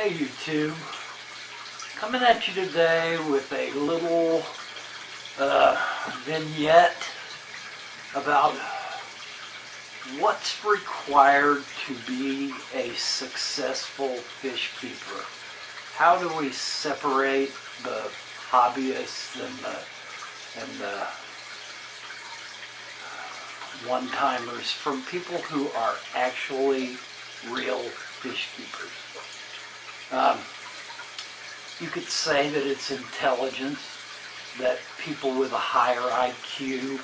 Hey YouTube, coming at you today with a little vignette about what's required to be a successful fish keeper. How do we separate the hobbyists and the one-timers from people who are actually real fish keepers? You could say that it's intelligence, that people with a higher IQ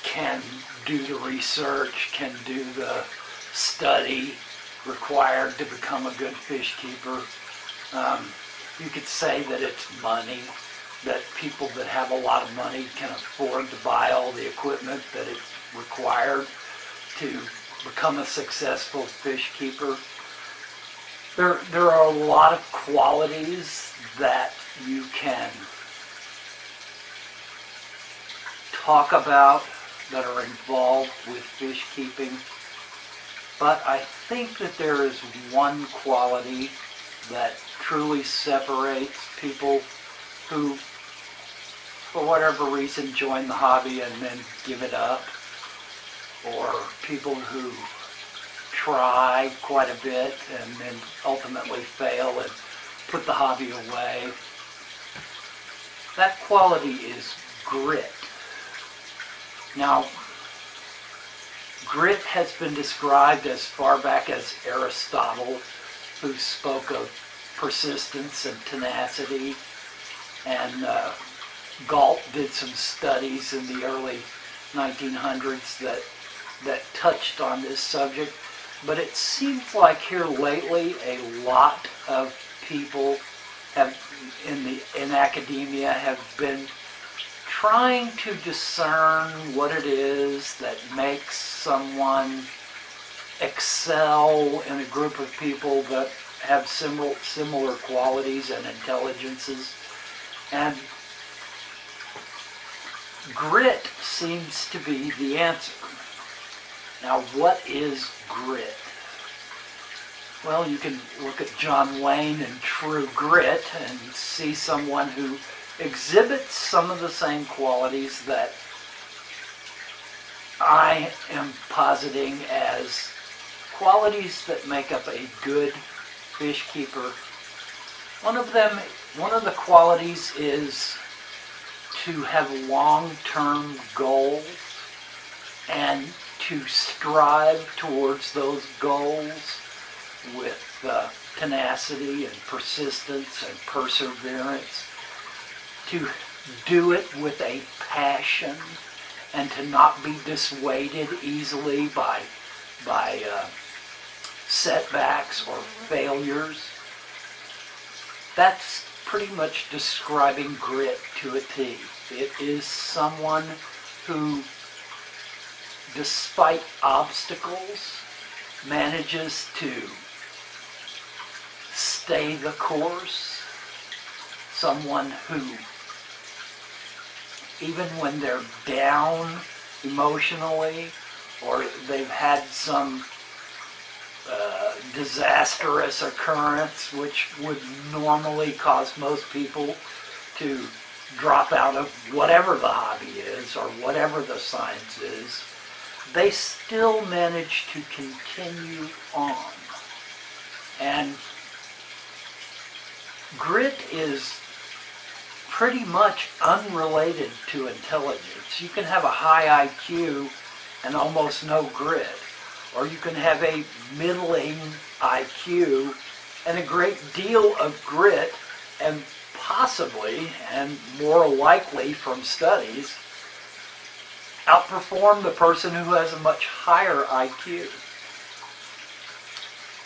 can do the research, can do the study required to become a good fish keeper. You could say that it's money, that people that have a lot of money can afford to buy all the equipment that is required to become a successful fish keeper. There are a lot of qualities that you can talk about that are involved with fish keeping, but I think that there is one quality that truly separates people who, for whatever reason, join the hobby and then give it up, or people who try quite a bit and then ultimately fail and put the hobby away. That quality is grit. Now, grit has been described as far back as Aristotle, who spoke of persistence and tenacity, and Galt did some studies in the early 1900s that touched on this subject. But it seems like here lately a lot of people have in academia have been trying to discern what it is that makes someone excel in a group of people that have similar qualities and intelligences. And grit seems to be the answer. Now, what is grit? Well, you can look at John Wayne in True Grit and see someone who exhibits some of the same qualities that I am positing as qualities that make up a good fish keeper. One of the qualities is to have long-term goals and to strive towards those goals with tenacity and persistence and perseverance, to do it with a passion and to not be dissuaded easily by setbacks or failures. That's pretty much describing grit to a T. It is someone who, despite obstacles, manages to stay the course. Someone who, even when they're down emotionally or they've had some disastrous occurrence which would normally cause most people to drop out of whatever the hobby is or whatever the science is, they still manage to continue on. And grit is pretty much unrelated to intelligence. You can have a high IQ and almost no grit, or you can have a middling IQ and a great deal of grit, and possibly, and more likely from studies, outperform the person who has a much higher IQ.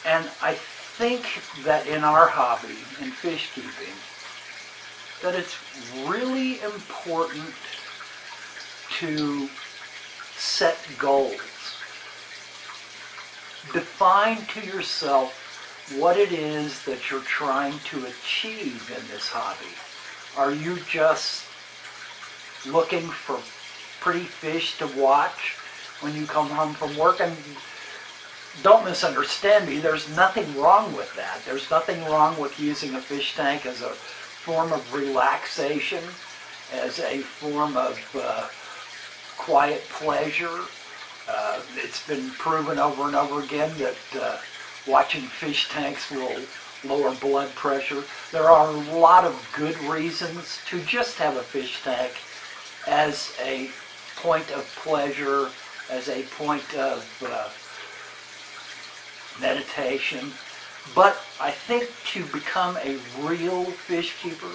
And I think that in our hobby, in fish keeping, that it's really important to set goals. Define to yourself what it is that you're trying to achieve in this hobby. Are you just looking for pretty fish to watch when you come home from work. And don't misunderstand me, there's nothing wrong with that. There's nothing wrong with using a fish tank as a form of relaxation, as a form of quiet pleasure. It's been proven over and over again that watching fish tanks will lower blood pressure. There are a lot of good reasons to just have a fish tank as a point of pleasure, as a point of meditation. But I think to become a real fish keeper,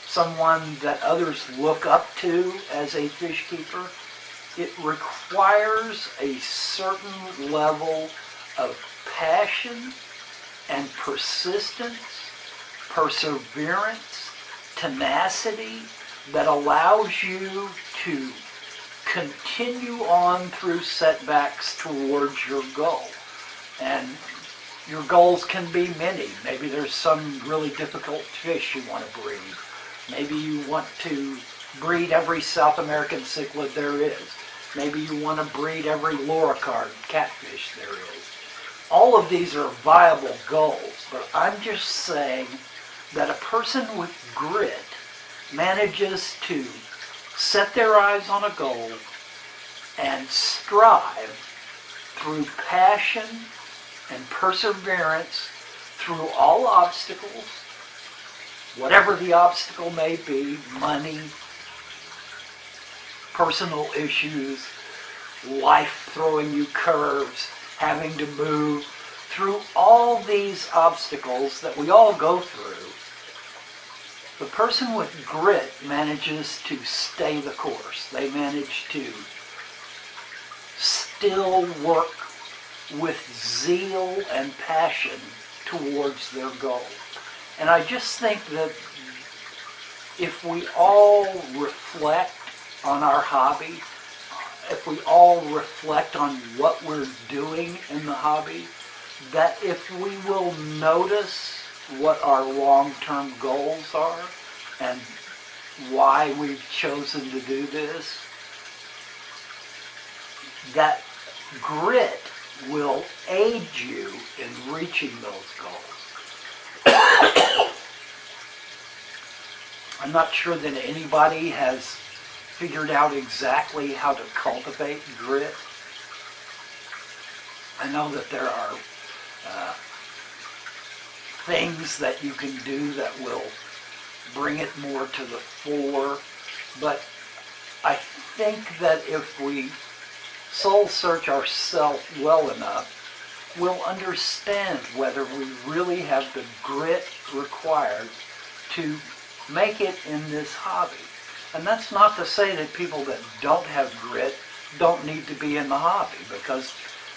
someone that others look up to as a fish keeper, it requires a certain level of passion and persistence, perseverance, tenacity that allows you to continue on through setbacks towards your goal. And your goals can be many. Maybe there's some really difficult fish you want to breed. Maybe you want to breed every South American cichlid there is. Maybe you want to breed every loricard catfish there is. All of these are viable goals, but I'm just saying that a person with grit manages to set their eyes on a goal and strive through passion and perseverance through all obstacles, whatever the obstacle may be, money, personal issues, life throwing you curves, having to move through all these obstacles that we all go through. The person with grit manages to stay the course. They manage to still work with zeal and passion towards their goal. And I just think that if we all reflect on our hobby, if we all reflect on what we're doing in the hobby, that if we will notice what our long-term goals are and why we've chosen to do this, that grit will aid you in reaching those goals. I'm not sure that anybody has figured out exactly how to cultivate grit. I know that there are things that you can do that will bring it more to the fore, but I think that if we soul search ourselves well enough, we'll understand whether we really have the grit required to make it in this hobby. And that's not to say that people that don't have grit don't need to be in the hobby, because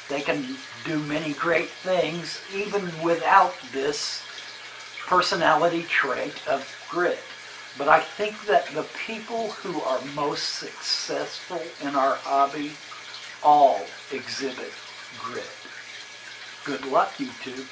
they can do many great things even without this personality trait of grit. But I think that the people who are most successful in our hobby all exhibit grit. Good luck, you two.